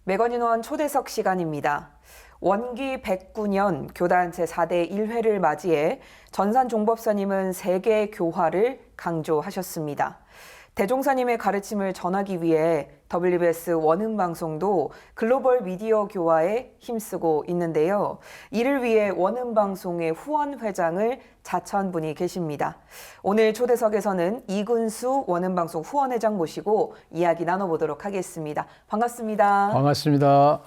매건인원 초대석 시간입니다. 원기 109년 교단 제4대 1회를 맞이해 전산 종법사님은 세계 교화를 강조하셨습니다. 대종사님의 가르침을 전하기 위해 WBS 원음방송도 글로벌 미디어 교화에 힘쓰고 있는데요. 이를 위해 원음방송의 후원회장을 자처한 분이 계십니다. 오늘 초대석에서는 이근수 원음방송 후원회장 모시고 이야기 나눠보도록 하겠습니다. 반갑습니다. 반갑습니다.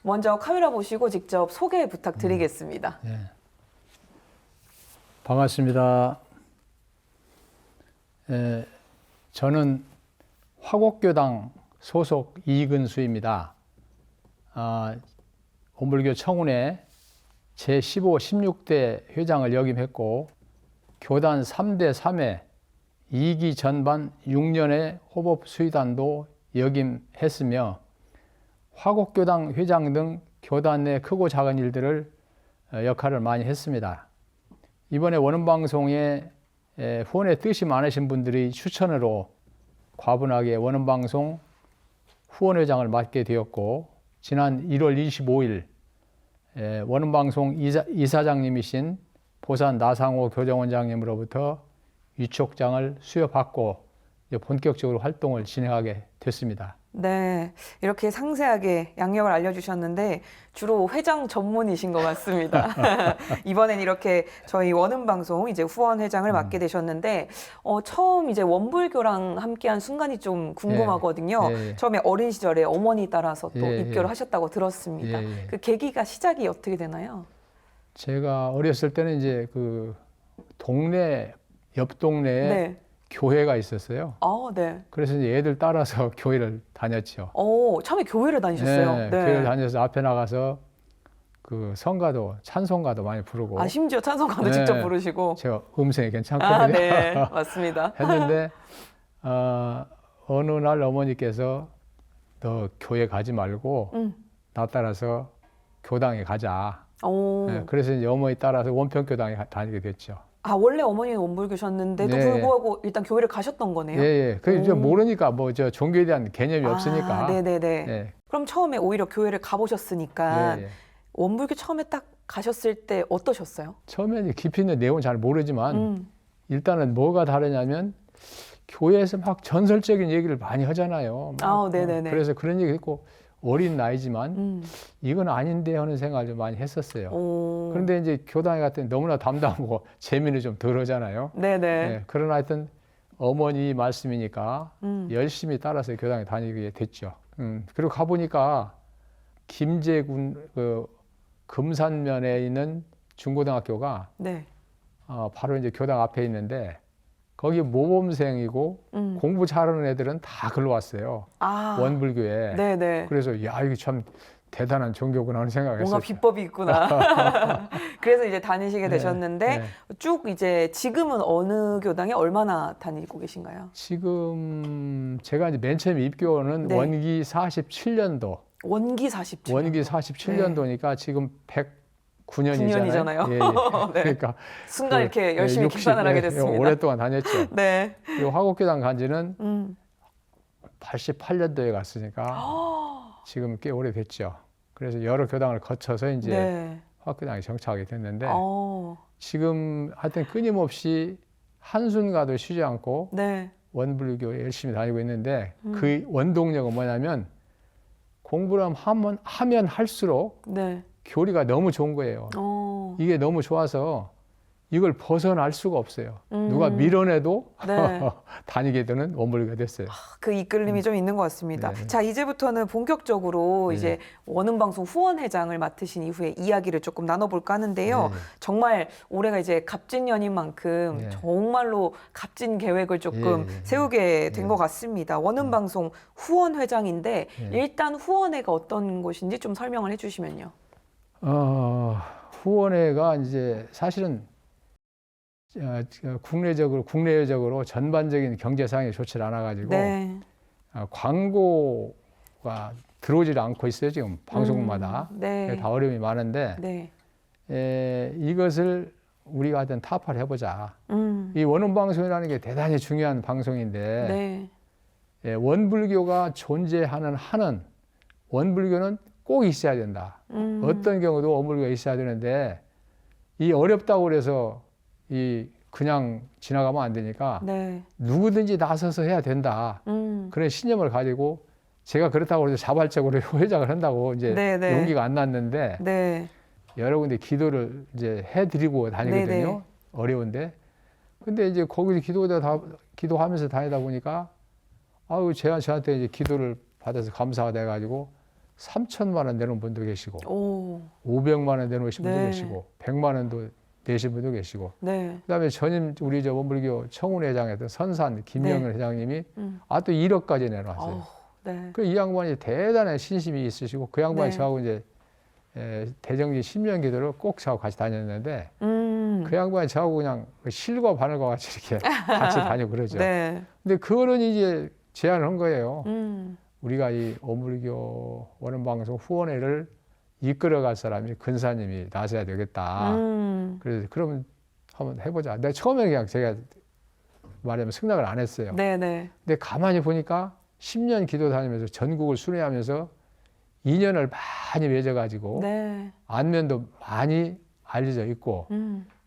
먼저 카메라 보시고 직접 소개 부탁드리겠습니다. 네. 반갑습니다. 저는 화곡교당 소속 이근수입니다. 온불교 청운회 제15, 16대 회장을 역임했고 교단 3대 3회 2기 전반 6년의 호법 수의단도 역임했으며 화곡교당 회장 등 교단 내 크고 작은 일들을 역할을 많이 했습니다. 이번에 원음방송에 후원의 뜻이 많으신 분들의 추천으로 과분하게 원음방송 후원회장을 맡게 되었고 지난 1월 25일 원음방송 이사장님이신 보산 나상호 교정원장님으로부터 위촉장을 수여받고 본격적으로 활동을 진행하게 됐습니다. 네, 이렇게 상세하게 양력을 알려주셨는데 주로 회장 전문이신 것 같습니다. 이번엔 이렇게 저희 원음방송 이제 후원회장을 맡게 되셨는데 처음 이제 원불교랑 함께한 순간이 좀 궁금하거든요. 처음에 어린 시절에 어머니 따라서 또 입교를 하셨다고 들었습니다. 그 계기가 시작이 어떻게 되나요? 제가 어렸을 때는 이제 그 옆 동네에 교회가 있었어요. 네. 그래서 이제 애들 따라서 교회를 다녔죠. 처음에 교회를 다니셨어요? 네. 교회를 다녀서 앞에 나가서 그 성가도, 찬송가도 많이 부르고. 심지어 찬송가도 직접 부르시고. 제가 음성이 괜찮거든요. 네, 맞습니다. 했는데 어느 날 어머니께서 너 교회 가지 말고 나 따라서 교당에 가자. 그래서 이제 어머니 따라서 원평교당에 다니게 됐죠. 원래 어머니는 원불교셨는데도 불구하고 일단 교회를 가셨던 거네요? 예. 그 이제 모르니까 저 종교에 대한 개념이 없으니까. 네네네. 그럼 처음에 오히려 교회를 가보셨으니까 원불교 처음에 딱 가셨을 때 어떠셨어요? 처음에 이제 깊이 있는 내용은 잘 모르지만 일단은 뭐가 다르냐면 교회에서 막 전설적인 얘기를 많이 하잖아요. 네네네. 그래서 그런 얘기 했고 어린 나이지만 이건 아닌데 하는 생각을 좀 많이 했었어요. 그런데 이제 교당에 갔더니 너무나 담담하고 재미는 좀 덜 하잖아요. 네네. 그러나 하여튼 어머니 말씀이니까 열심히 따라서 교당에 다니게 됐죠. 그리고 가보니까 김제군 금산면에 있는 중고등학교가 바로 이제 교당 앞에 있는데 거기 모범생이고 공부 잘하는 애들은 다 글로 왔어요. 원불교에. 네네. 그래서 이게 참 대단한 종교구나 하는 생각을 했었죠. 뭔가 비법이 있구나. 그래서 이제 다니시게 되셨는데 쭉 이제 지금은 어느 교당에 얼마나 다니고 계신가요? 지금 제가 이제 맨 처음 입교는 원기 47년도. 원기 47년도. 원기 47년도니까 지금 109년이잖아요. 그러니까 순간 이렇게 열심히 계산을 하게 됐습니다. 오랫동안 다녔죠. 네. 그리고 화곡교당 간 지는 88년도에 갔으니까 지금 꽤 오래됐죠. 그래서 여러 교당을 거쳐서 이제 화곡교당에 정착하게 됐는데 지금 하여튼 끊임없이 한순간도 쉬지 않고 원불교에 열심히 다니고 있는데 그 원동력은 뭐냐면 공부를 하면 할수록 교리가 너무 좋은 거예요. 이게 너무 좋아서 이걸 벗어날 수가 없어요. 누가 밀어내도 다니게 되는 원불교가 됐어요. 그 이끌림이 좀 있는 것 같습니다. 자, 이제부터는 본격적으로 이제 원음방송 후원회장을 맡으신 이후에 이야기를 조금 나눠볼까 하는데요. 정말 올해가 이제 갑진년인 만큼 정말로 값진 계획을 조금 세우게 된 것 같습니다. 원음방송 후원회장인데 일단 후원회가 어떤 곳인지 좀 설명을 해주시면요. 후원회가 이제 사실은 국내적으로 전반적인 경제 상황이 좋지 않아가지고 광고가 들어오질 않고 있어요. 지금 방송마다 다 어려움이 많은데 이것을 우리가 하여튼 타파를 해보자. 이 원음방송이라는 게 대단히 중요한 방송인데 원불교가 존재하는 한은 원불교는 꼭 있어야 된다. 어떤 경우도 원불교가 있어야 되는데 이 어렵다고 그래서 이 그냥 지나가면 안 되니까 네. 누구든지 나서서 해야 된다. 그런 신념을 가지고 제가 그렇다고 해서 자발적으로 회장을 한다고 이제 네네. 용기가 안 났는데 네. 여러 군데 기도를 이제 해드리고 다니거든요. 네네. 어려운데. 근데 이제 거기서 기도하면서 다니다 보니까 아유, 저한테 이제 기도를 받아서 감사가 돼가지고 3천만 원 내놓은 분도 계시고, 500만 원 내놓으신 분도 네. 계시고, 100만 원도 내신 분도 계시고, 네. 그다음에 전임 우리 저 원불교 청운회장이었던 선산 김영일 네. 회장님이 또 1억까지 내놨어요. 네. 그 이 양반이 대단한 신심이 있으시고 그 양반이 네. 저하고 이제 대정지 10년 기도를 꼭 저하고 같이 다녔는데 그 양반이 저하고 그냥 실과 바늘과 같이 이렇게 같이 다니고 그러죠. 네. 근데 그거는 이제 제안을 한 거예요. 우리가 이 원불교 원음방송 후원회를 이끌어갈 사람이 근사님이 나서야 되겠다. 그래서 그러면 한번 해보자. 내가 처음에 그냥 제가 말하자면 승낙을 안 했어요. 네네. 근데 가만히 보니까 10년 기도 다니면서 전국을 순회하면서 인연을 많이 맺어가지고 네. 안면도 많이 알려져 있고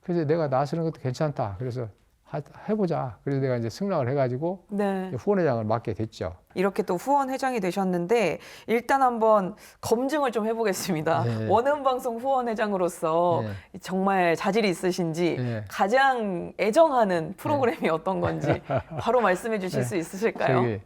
그래서 내가 나서는 것도 괜찮다. 그래서 해보자. 그래서 내가 이제 승낙을 해가지고 네. 후원회장을 맡게 됐죠. 이렇게 또 후원회장이 되셨는데 일단 한번 검증을 좀 해보겠습니다. 네. 원음방송 후원회장으로서 네. 정말 자질이 있으신지 네. 가장 애정하는 프로그램이 어떤 건지 바로 말씀해 주실 수 있으실까요?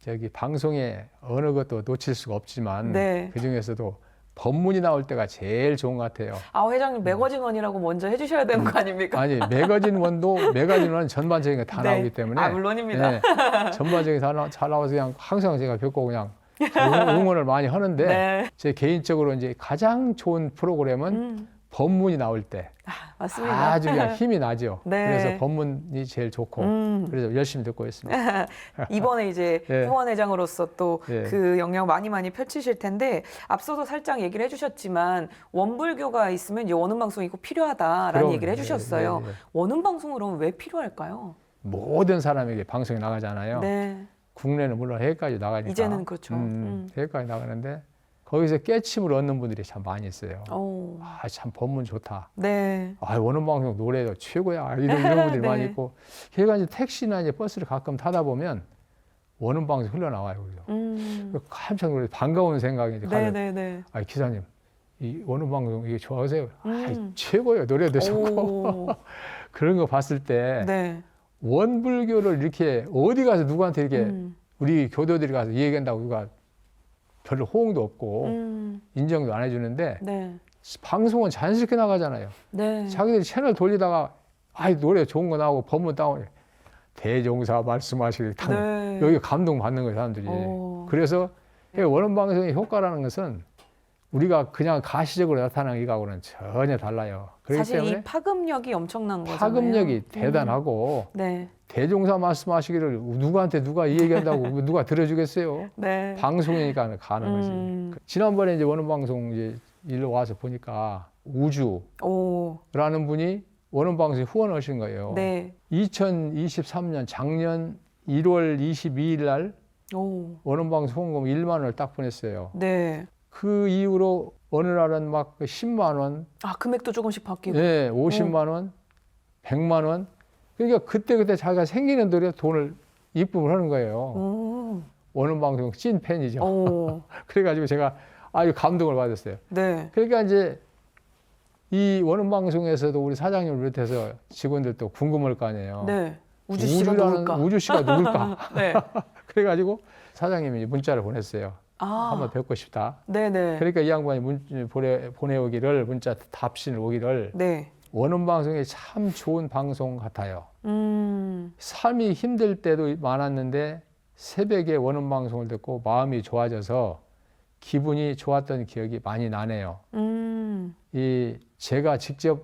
저기 방송에 어느 것도 놓칠 수가 없지만 네. 그 중에서도 법문이 나올 때가 제일 좋은 것 같아요. 회장님 매거진원이라고 먼저 해주셔야 되는 거 아닙니까? 아니 매거진원은 전반적인 게 다 네. 나오기 때문에 물론입니다. 네, 전반적인 잘 나와서 그냥 항상 제가 뵙고 그냥 응원을 많이 하는데 네. 제 개인적으로 이제 가장 좋은 프로그램은 법문이 나올 때 맞습니다. 아주 그냥 힘이 나죠. 네. 그래서 법문이 제일 좋고 그래서 열심히 듣고 있습니다. 이번에 이제 네. 후원회장으로서 또 그 영향 많이 펼치실 텐데 앞서도 살짝 얘기를 해주셨지만 원불교가 있으면 이제 원음방송이 꼭 필요하다라는 얘기를 해주셨어요. 원음방송은 그럼 왜 필요할까요? 모든 사람에게 방송이 나가잖아요. 네. 국내는 물론 해외까지 나가니까. 이제는 그렇죠. 해외까지 나가는데 거기서 깨침을 얻는 분들이 참 많이 있어요. 참 법문 좋다. 네. 원음방송 노래도 최고야. 이런 분들이 네. 많이 있고. 걔가 이제 택시나 이제 버스를 가끔 타다 보면 원음방송 흘러나와요. 깜짝 놀라서 반가운 생각이 이제 가요. 네네네. 기사님, 이 원음방송 이게 좋아하세요? 최고예요. 노래도 좋고. 그런 거 봤을 때 네. 원불교를 이렇게 어디 가서 누구한테 이렇게 우리 교도들이 가서 얘기한다고 누가 별로 호응도 없고 인정도 안 해주는데 네. 방송은 자연스럽게 나가잖아요. 네. 자기들이 채널 돌리다가 노래 좋은 거 나오고 법문 따오니 대종사 말씀하시길 네. 여기 감동 받는 거예요, 사람들이. 그래서 원음방송의 효과라는 것은 우리가 그냥 가시적으로 나타나는 이거하고는 전혀 달라요. 그렇기 사실 때문에 이 파급력이 엄청난 거잖아요. 파급력이 대단하고 네. 대종사 말씀하시기를 누구한테 누가 이 얘기한다고 누가 들어주겠어요? 네. 방송이니까 가는 거지. 지난번에 이제 원음방송 이제 일로 와서 보니까 우주라는 분이 원음방송에 후원하신 거예요. 네. 2023년 작년 1월 22일 날 원음방송 후원금 1만 원을 딱 보냈어요. 네. 그 이후로 어느 날은 막 10만 원, 금액도 조금씩 바뀌고. 네, 50만 원, 100만 원. 그러니까 그때 자기가 생기는 대로 돈을 입금을 하는 거예요. 원음방송 찐 팬이죠. 그래가지고 제가 아주 감동을 받았어요. 네. 그러니까 이제 이 원음방송에서도 우리 사장님을 비롯해서 직원들도 궁금할 거 아니에요. 네. 우주 씨가 누굴까? 우주 씨가 누굴까? 네. 그래가지고 사장님이 문자를 보냈어요. 한번 뵙고 싶다. 네네. 그러니까 이 양반이 보내오기를 문자 답신을 오기를 네. 원음방송이 참 좋은 방송 같아요. 삶이 힘들 때도 많았는데 새벽에 원음방송을 듣고 마음이 좋아져서 기분이 좋았던 기억이 많이 나네요. 제가 직접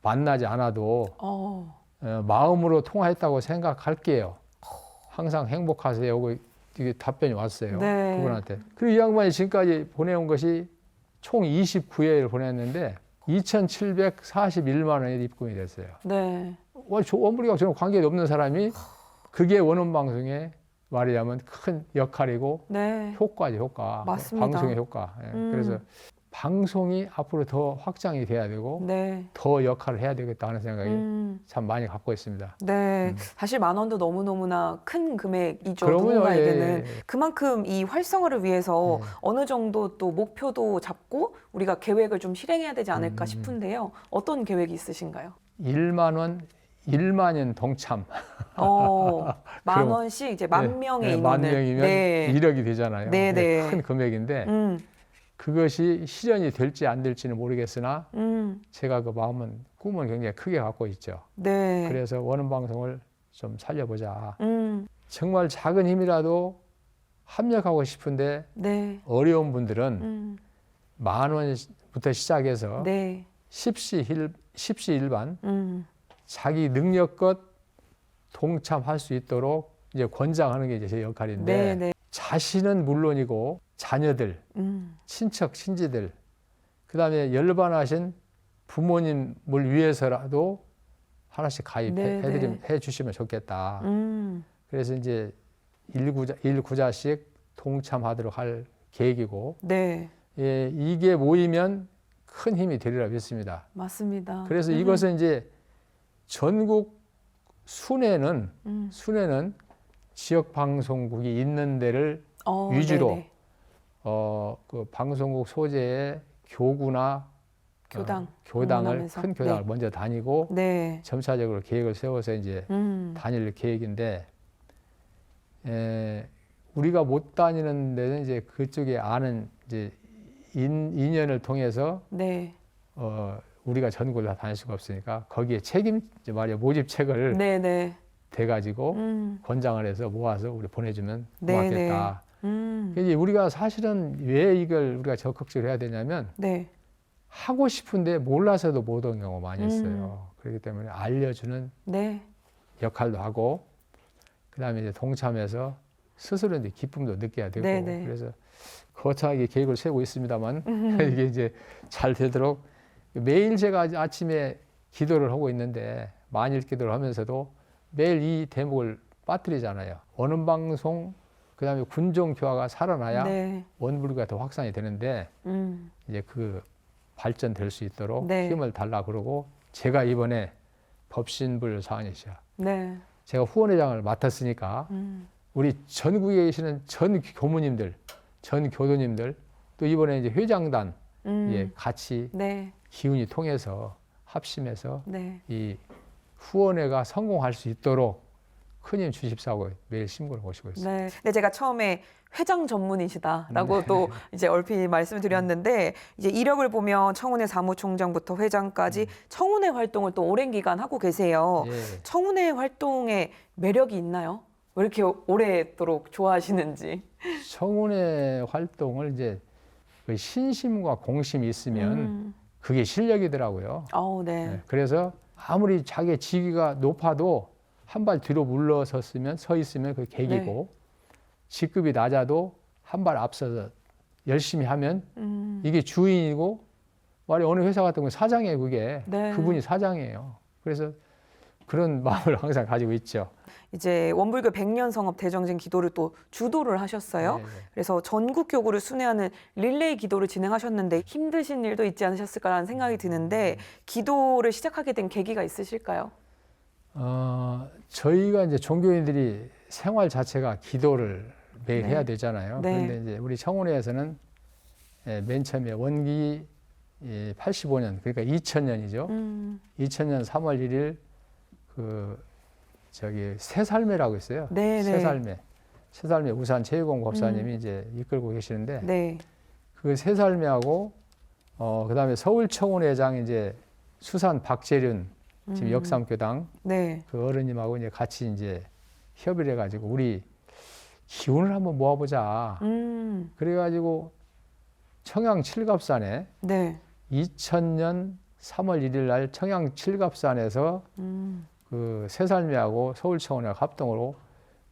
만나지 않아도 마음으로 통화했다고 생각할게요. 항상 행복하세요. 이게 답변이 왔어요. 네. 그분한테. 그리고 이 양반이 지금까지 보내온 것이 총 29회를 보냈는데 2,741만 원이 입금이 됐어요. 네. 원불교가 저는 관계가 없는 사람이 그게 원음방송의 말하자면 큰 역할이고 네. 효과죠, 효과. 맞습니다. 방송의 효과. 예. 그래서 방송이 앞으로 더 확장이 돼야 되고 네. 더 역할을 해야 되겠다 하는 생각이 참 많이 갖고 있습니다. 네, 사실 10,000원도 너무너무나 큰 금액이죠. 그러면요, 누군가에게는. 예. 그만큼 이 활성화를 위해서 어느 정도 또 목표도 잡고 우리가 계획을 좀 실행해야 되지 않을까 싶은데요. 어떤 계획이 있으신가요? 1만 원, 1만인 동참. 10,000원씩 이제 10,000명의 인원을. 10,000명이면 네. 1억이 되잖아요. 네, 네. 큰 금액인데 그것이 실현이 될지 안 될지는 모르겠으나 제가 그 꿈은 굉장히 크게 갖고 있죠. 네. 그래서 원음방송을 좀 살려보자. 정말 작은 힘이라도 합력하고 싶은데 네. 어려운 분들은 10,000원부터 시작해서 네. 십시일반 자기 능력껏 동참할 수 있도록 이제 권장하는 게 이제 제 역할인데 네, 네. 자신은 물론이고 자녀들, 친척, 친지들, 그다음에 열반하신 부모님을 위해서라도 하나씩 가입해 주시면 좋겠다. 그래서 이제 1구자씩 동참하도록 할 계획이고, 네. 예, 이게 모이면 큰 힘이 되리라 믿습니다. 맞습니다. 그래서 이것은 이제 전국 순회는 지역 방송국이 있는 데를 위주로 네네. 그 방송국 소재의 교구나 교당을 큰 교당을 먼저 다니고 네. 점차적으로 계획을 세워서 이제 다닐 계획인데 우리가 못 다니는 데는 이제 그쪽에 아는 이제 인연을 통해서 네. 우리가 전국을 다 다닐 수가 없으니까 거기에 모집책을 네네. 돼가지고 권장을 해서 모아서 우리 보내주면 네네. 고맙겠다. 이제 우리가 사실은 왜 이걸 우리가 적극적으로 해야 되냐면 네. 하고 싶은데 몰라서도 못 온 경우가 많이 있어요. 그렇기 때문에 알려주는 네. 역할도 하고 그다음에 이제 동참해서 스스로 이제 기쁨도 느껴야 되고 네네. 그래서 거창하게 계획을 세우고 있습니다만 이게 이제 잘 되도록 매일 제가 아침에 기도를 하고 있는데 만일 기도를 하면서도 매일 이 대목을 빠뜨리잖아요. 원음방송 그다음에 군종교화가 살아나야 네. 원불교가 더 확산이 되는데 이제 그 발전될 수 있도록 네. 힘을 달라 그러고 제가 이번에 법신불 사안이죠. 네. 제가 후원회장을 맡았으니까 우리 전국에 계시는 전 교무님들, 전 교도님들 또 이번에 이제 회장단 예, 같이 네. 기운이 통해서 합심해서 네. 이 후원회가 성공할 수 있도록 큰 힘 주십사고 매일 신고를 모시고 있습니다. 네. 근데 제가 처음에 회장 전문이시다라고 또 이제 얼핏 말씀을 드렸는데 이제 이력을 보면 청운회 사무총장부터 회장까지 청운회 활동을 또 오랜 기간 하고 계세요. 예. 청운회 활동에 매력이 있나요? 왜 이렇게 오래도록 좋아하시는지. 청운회 활동을 이제 그 신심과 공심이 있으면 그게 실력이더라고요. 네. 네. 그래서 아무리 자기의 직위가 높아도 한 발 뒤로 서 있으면 그게 계기고 직급이 낮아도 한 발 앞서서 열심히 하면 이게 주인이고 어느 회사 같은 경우 사장이에요. 그게 그분이 사장이에요. 그래서 그런 마음을 항상 가지고 있죠. 이제 원불교 100년 성업 대정진 기도를 또 주도를 하셨어요. 네네. 그래서 전국 교구를 순회하는 릴레이 기도를 진행하셨는데 힘드신 일도 있지 않으셨을까라는 생각이 드는데 기도를 시작하게 된 계기가 있으실까요? 저희가 이제 종교인들이 생활 자체가 기도를 매일 해야 되잖아요. 네. 그런데 이제 우리 청운회에서는 맨 처음에 원기 85년 그러니까 2000년이죠. 2000년 3월 1일 새살매라고 있어요. 네, 새살매 우산 최유공 법사님이 이제 이끌고 계시는데 네. 그 새살매하고 그다음에 서울청운회장 이제 수산 박재륜 지금 역삼교당 네. 그 어른님하고 이제 같이 이제 협의를 해가지고 우리 기운을 한번 모아보자. 그래가지고 청양 칠갑산에 2000년 3월 1일 날 청양 칠갑산에서 그 새살매하고 서울청운회하고 합동으로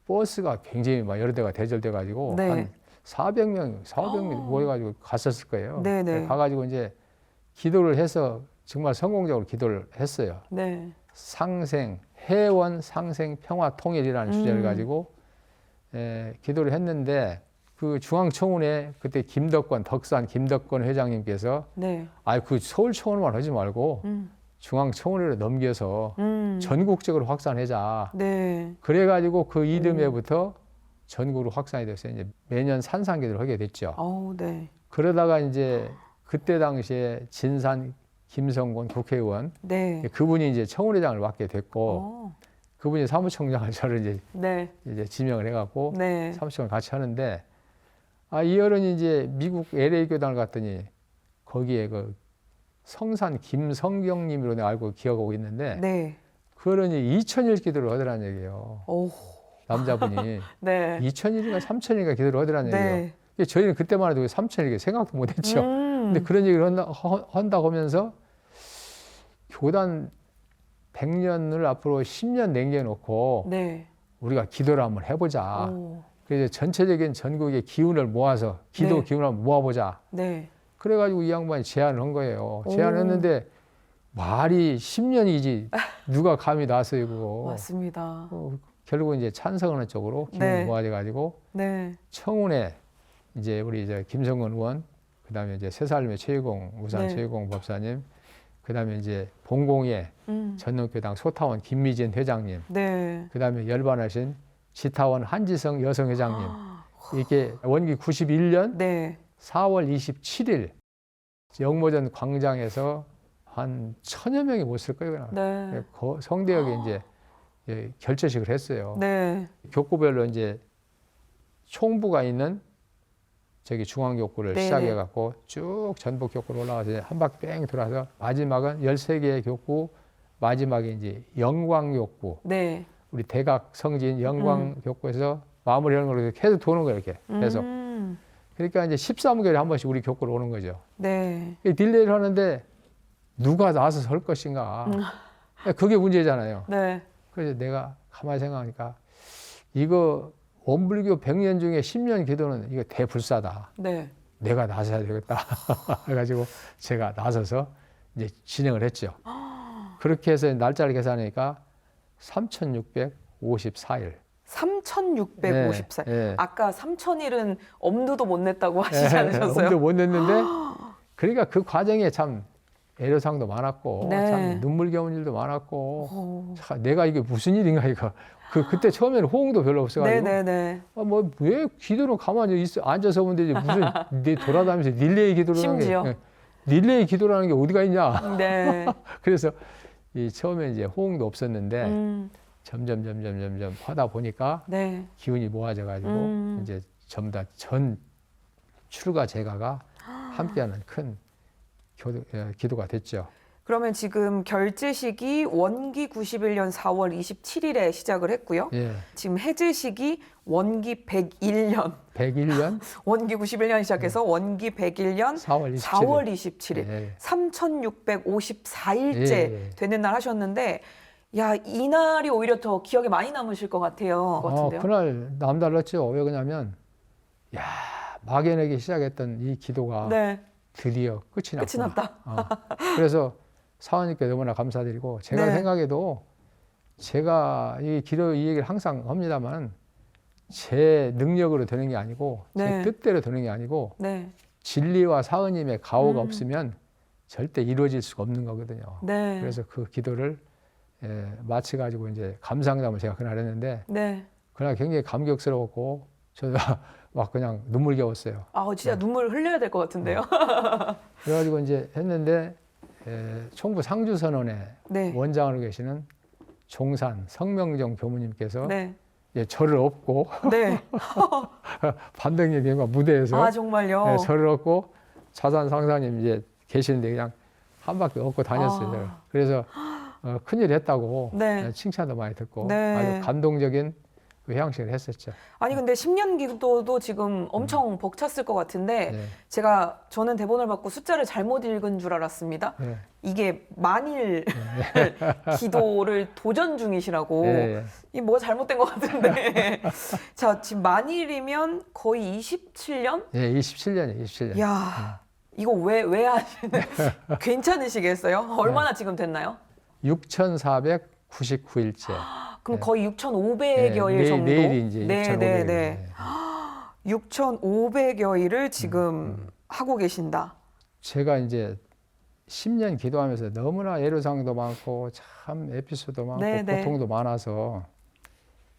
버스가 굉장히 막 여러 대가 대절돼가지고 한 400명 모여가지고 갔었을 거예요. 네네. 가가지고 이제 기도를 해서 정말 성공적으로 기도를 했어요. 네. 해원 상생 평화 통일이라는 주제를 가지고 기도를 했는데 그 중앙청운회 그때 덕산 김덕권 회장님께서 네. 그 서울청운만 하지 말고 중앙청운회로 넘겨서 전국적으로 확산하자. 네. 그래가지고 그 이듬해부터 전국으로 확산이 돼서 이제 매년 산상기도를 하게 됐죠. 네. 그러다가 이제 그때 당시에 진산 김성곤 국회의원, 네. 그분이 이제 청운회장을 맡게 됐고, 그분이 사무총장을 저를 이제, 네. 이제 지명을 해갖고 네. 사무총장을 같이 하는데, 이 어른이 이제 미국 LA 교단을 갔더니 거기에 그 성산 김성경님으로 내가 알고 기억하고 있는데, 네. 그 어른이 2000일 기도를 하더라는 얘기예요. 남자분이 네. 2000일인가 3000일인가 기도를 하더라는 네. 얘기예요. 저희는 그때만 해도 3000일 생각도 못했죠. 근데 그런 얘기를 한다고 하면서 교단 100년을 앞으로 10년 남겨놓고 네. 우리가 기도를 한번 해보자. 그래서 전체적인 전국의 기운을 모아서 기도 네. 기운을 한번 모아보자. 네. 그래가지고 이 양반이 제안을 한 거예요. 제안을 했는데 말이 10년이지 누가 감히 나서요 그거. 맞습니다. 결국은 이제 찬성하는 쪽으로 기운이 네. 모아져가지고 네. 청운에 이제 우리 이제 김성근 의원, 그다음에 이제 새살림의 최유공 우산 네. 최유공 법사님, 그다음에 이제 봉공의 전능교당 소타원 김미진 회장님, 네. 그다음에 열반하신 지타원 한지성 여성회장님, 이게 원기 91년 네. 4월 27일 영모전 광장에서 한 1000여 명이 모였을 거예요. 네. 성대역에 이제 결제식을 했어요. 네. 교구별로 이제 총부가 있는 저기 중앙교구를 네네. 시작해갖고 쭉 전북 교구로 올라가서 한 바퀴 뺑 돌아서 마지막은 13개의 교구, 마지막에 이제 영광교구, 네. 우리 대각 성지인 영광교구에서 마무리하는 걸로 계속 도는 거예요, 이렇게 계속. 그러니까 이제 13개월에 한 번씩 우리 교구로 오는 거죠. 네. 딜레이를 하는데 누가 나서 설 것인가. 그게 문제잖아요. 네. 그래서 내가 가만히 생각하니까 이거 원불교 100년 중에 10년 기도는 이거 대불사다. 네. 내가 나서야 되겠다. 그래가지고 제가 나서서 이제 진행을 했죠. 그렇게 해서 날짜를 계산하니까 3,654일. 3,654일. 네. 아까 3,000일은 엄두도 못 냈다고 하시지 않으셨어요? 엄두 못 냈는데 그러니까 그 과정에 참 애로사항도 많았고 네. 참 눈물겨운 일도 많았고 참 내가 이게 무슨 일인가 이거 그때 처음에는 호응도 별로 없어가지고 네네네. 뭐 왜 기도로 가만히 앉아서 보면 되지 무슨 네 돌아다니면서 릴레이 기도를 심지어 하는 게 릴레이 기도라는 게 어디가 있냐. 네. 그래서 이 처음에 이제 호응도 없었는데 점점 하다 보니까 네. 기운이 모아져가지고 이제 전부 다 전 출가 제가가 함께하는 큰 기도가 됐죠. 그러면 지금 결제식이 원기 91년 4월 27일에 시작을 했고요. 예. 지금 해제식이 원기 101년. 101년? 원기 91년 시작해서 원기 101년 4월 27일. 예. 3,654일째 예. 되는 날 하셨는데 야, 이날이 오히려 더 기억에 많이 남으실 것 같아요. 같은데요? 그날 남달랐죠. 왜 그러냐면 막연하게 시작했던 이 기도가 네. 드디어 끝이 났다. 그래서 사원님께 너무나 감사드리고 제가 네. 생각해도 제가 이 기도 이 얘기를 항상 합니다만 제 능력으로 되는 게 아니고 네. 제 뜻대로 되는 게 아니고 네. 진리와 사은님의 가호가 없으면 절대 이루어질 수가 없는 거거든요. 네. 그래서 그 기도를 마치가지고 이제 감상담을 제가 그날 했는데 네. 그날 굉장히 감격스러웠고 저도 막 그냥 눈물겨웠어요. 진짜 눈물 흘려야 될 것 같은데요. 그래가지고 이제 했는데 총부 상주선언회 네. 원장으로 계시는 종산 성명정 교무님께서 네. 저를 업고 네. 반백예경과 무대에서 정말요? 저를 업고 자산 상사님 이제 계시는데 그냥 한 바퀴 업고 다녔어요. 그래서 큰일 했다고 네. 칭찬도 많이 듣고 네. 아주 감동적인 그 회양식을 했었죠. 아니 근데 10년 기도도 지금 엄청 벅찼을 것 같은데 네. 저는 대본을 받고 숫자를 잘못 읽은 줄 알았습니다. 네. 이게 만일 기도를 도전 중이시라고 네. 이 뭐가 잘못된 것 같은데 자 지금 만일이면 거의 27년? 네, 27년이에요. 27년. 야 이거 왜 하시는 괜찮으시겠어요? 얼마나 지금 됐나요? 6,499일째. 그럼 네. 거의 6,500여일 정도? 내일이 이제 6,500일. 네. 6,500여일을 지금 하고 계신다. 제가 이제 10년 기도하면서 너무나 애로사항도 많고 참 에피소드 많고 고통도 많아서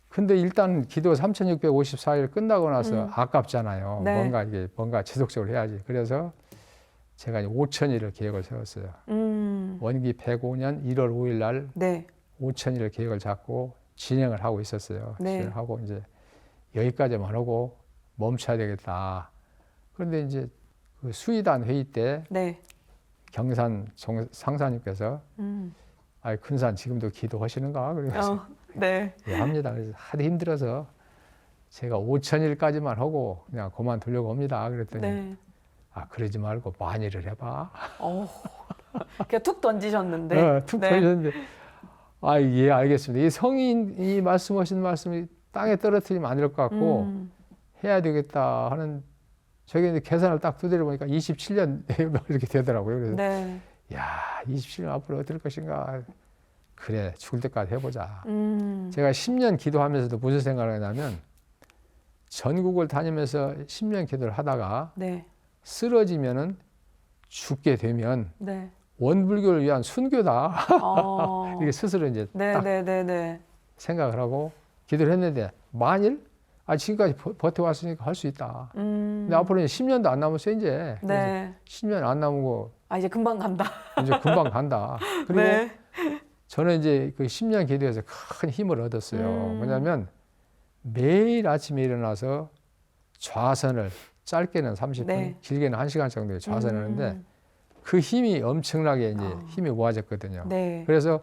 근데 일단 기도 3,654일 끝나고 나서 아깝잖아요. 네. 뭔가 지속적으로 해야지. 그래서 제가 5,000일을 계획을 세웠어요. 원기 105년 1월 5일 날 5,000일을 계획을 잡고 진행을 하고 있었어요. 진행을 하고 이제 여기까지만 하고 멈춰야 되겠다. 그런데 이제 그 수의단 회의 때 경산 상사님께서 아이 큰산 지금도 기도하시는가? 그래서 예, 합니다. 그래서 하도 힘들어서 제가 5,000일까지만 하고 그냥 그만두려고 합니다. 그랬더니 아 그러지 말고 만일을 해봐. 그냥 툭 던지셨는데. 툭 던지셨는데 아 예 알겠습니다. 이 성인이 말씀하신 말씀이 땅에 떨어뜨리면 안 될 것 같고 해야 되겠다 하는 저게 이제 계산을 딱 두드려 보니까 27년 이렇게 되더라고요. 그래서 야 27년 앞으로 어떨 것인가. 그래 죽을 때까지 해보자. 제가 10년 기도하면서도 무슨 생각을 했냐면 전국을 다니면서 10년 기도를 하다가 쓰러지면은 죽게 되면 원불교를 위한 순교다. 이게 스스로 이제 딱 생각을 하고 기도를 했는데 만일 지금까지 버텨왔으니까 할 수 있다. 근데 앞으로는 10년도 안 남았어 이제. 10년 안 남고 이제 금방 간다. 이제 금방 간다. 그리고 저는 이제 그 10년 기도에서 큰 힘을 얻었어요. 뭐냐면 매일 아침에 일어나서 좌선을 짧게는 30분, 길게는 1시간 정도의 좌선을 하는데 그 힘이 엄청나게 이제 힘이 모아졌거든요. 그래서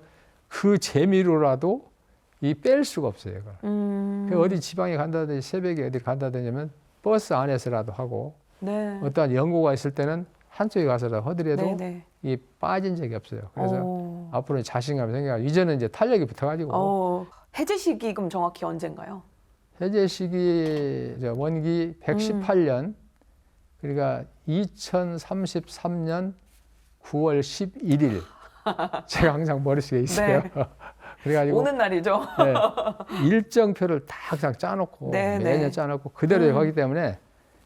그 재미로라도 이 뺄 수가 없어요. 어디 지방에 간다든지 새벽에 어디 간다든지 하면 버스 안에서라도 하고 어떠한 연고가 있을 때는 한쪽에 가서라도 하더라도 이 빠진 적이 없어요. 그래서 앞으로 자신감이 생겨가지고 이제는 이제 탄력이 붙어가지고 해제 시기 그럼 정확히 언젠가요? 해제 시기 원기 118년 그러니까 2033년 9월 11일 제가 항상 머릿속에 있어요. 그래가지고 오는 날이죠. 일정표를 다 항상 짜놓고 매년 짜놓고 그대로 가기 때문에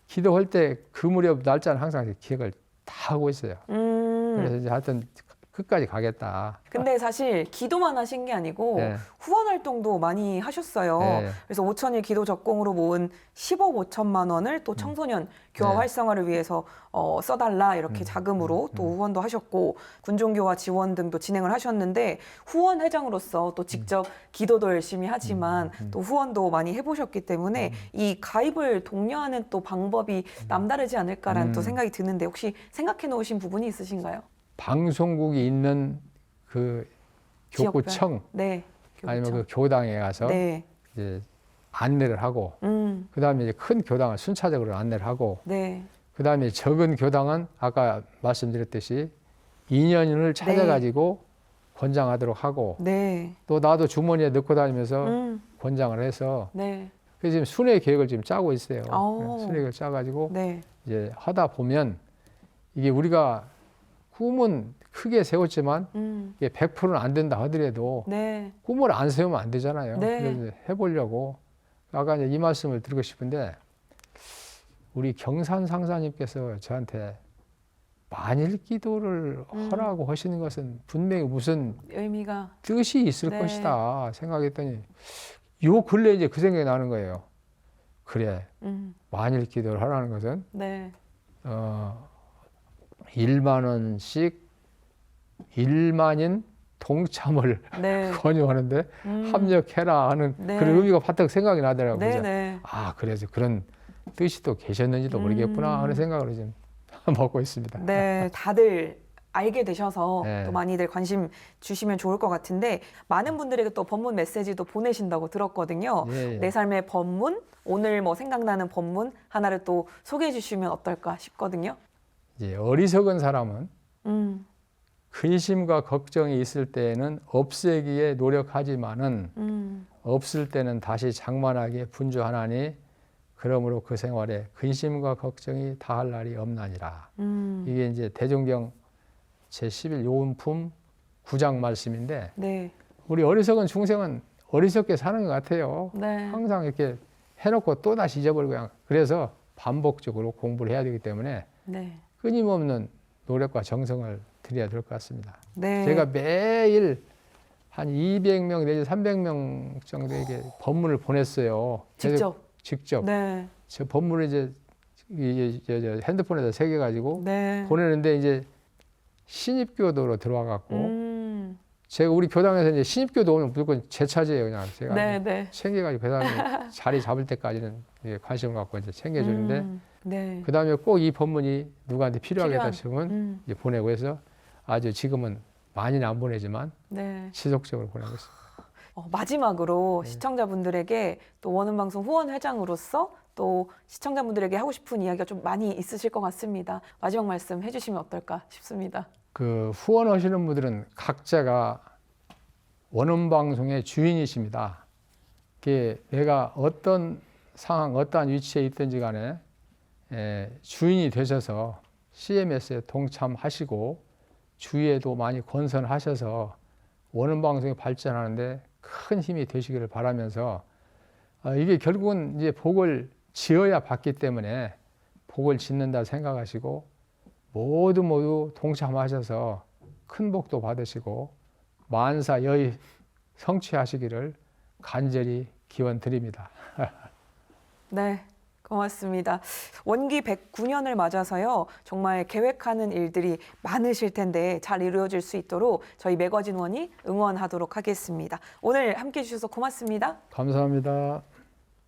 기도할 때 그 무렵 날짜는 항상 기억을 다 하고 있어요. 그래서 이제 하여튼 끝까지 가겠다. 근데 사실 기도만 하신 게 아니고 후원 활동도 많이 하셨어요. 그래서 5,000일 기도 적공으로 모은 10억 5천만 원을 또 청소년 교화 활성화를 위해서 써달라 이렇게 자금으로 또 후원도 하셨고 군종교화 지원 등도 진행을 하셨는데 후원 회장으로서 또 직접 기도도 열심히 하지만 또 후원도 많이 해보셨기 때문에 이 가입을 독려하는 또 방법이 남다르지 않을까라는 또 생각이 드는데 혹시 생각해 놓으신 부분이 있으신가요? 방송국이 있는 그 교구청 아니면 그 교당에 가서 이제 안내를 하고 그다음에 이제 큰 교당을 순차적으로 안내를 하고 그다음에 적은 교당은 아까 말씀드렸듯이 인연을 찾아가지고 권장하도록 하고 또 나도 주머니에 넣고 다니면서 권장을 해서 그래서 지금 순회 계획을 지금 짜고 있어요. 순회 계획을 짜가지고 이제 하다 보면 이게 우리가 꿈은 크게 세웠지만 이게 100%는 안 된다 하더라도 꿈을 안 세우면 안 되잖아요. 그래서 해보려고 아까 이제 이 말씀을 드리고 싶은데 우리 경산 상사님께서 저한테 만일 기도를 하라고 하시는 것은 분명히 무슨 의미가 뜻이 있을 것이다 생각했더니 요 근래 이제 그 생각이 나는 거예요. 그래 만일 기도를 하라는 것은 1만 원씩 1만인 동참을 권유하는데 합력해라 하는 그런 의미가 바짝 생각이 나더라고요. 그래서 그런 뜻이 또 계셨는지도 모르겠구나 하는 생각으로 지금 먹고 있습니다. 다들 알게 되셔서 또 많이들 관심 주시면 좋을 것 같은데 많은 분들에게 또 법문 메시지도 보내신다고 들었거든요. 내 삶의 법문, 오늘 뭐 생각나는 법문 하나를 또 소개해 주시면 어떨까 싶거든요. 이제 어리석은 사람은 근심과 걱정이 있을 때에는 없애기에 노력하지만은 없을 때는 다시 장만하기에 분주하나니 그러므로 그 생활에 근심과 걱정이 다할 날이 없나니라. 이게 이제 대종경 제11 요운품 9장 말씀인데 우리 어리석은 중생은 어리석게 사는 것 같아요. 네. 항상 이렇게 해놓고 또 다시 잊어버리고 그냥 그래서 반복적으로 공부를 해야 되기 때문에 네. 끊임없는 노력과 정성을 들여야 될 것 같습니다. 네. 제가 매일 한 200명 내지 300명 정도에게 법문을 보냈어요. 직접. 네. 저 법문을 이제 핸드폰에다 새겨가지고 네. 보내는데 이제 신입교도로 들어와갖고 제가 우리 교당에서 이제 신입교도 오면 무조건 제 차지예요. 그냥 제가 네. 챙겨가지고 그 다음에 자리 잡을 때까지는 관심을 갖고 이제 챙겨주는데 네. 그 다음에 꼭 이 법문이 누구한테 필요하겠다 싶으면 이제 보내고 해서 아주 지금은 많이는 안 보내지만 네. 지속적으로 보내고 있습니다. 마지막으로 시청자분들에게 또 원음방송 후원회장으로서 또 시청자분들에게 하고 싶은 이야기가 좀 많이 있으실 것 같습니다. 마지막 말씀 해주시면 어떨까 싶습니다. 그 후원하시는 분들은 각자가 원음방송의 주인이십니다. 그게 내가 어떤 상황, 어떠한 위치에 있든지 간에 주인이 되셔서 CMS에 동참하시고 주위에도 많이 권선하셔서 원음방송이 발전하는데 큰 힘이 되시기를 바라면서 이게 결국은 이제 복을 지어야 받기 때문에 복을 짓는다 생각하시고 모두 동참하셔서 큰 복도 받으시고 만사 여의 성취하시기를 간절히 기원드립니다. 네. 고맙습니다. 원기 109년을 맞아서요. 정말 계획하는 일들이 많으실 텐데 잘 이루어질 수 있도록 저희 매거진원이 응원하도록 하겠습니다. 오늘 함께해 주셔서 고맙습니다. 감사합니다.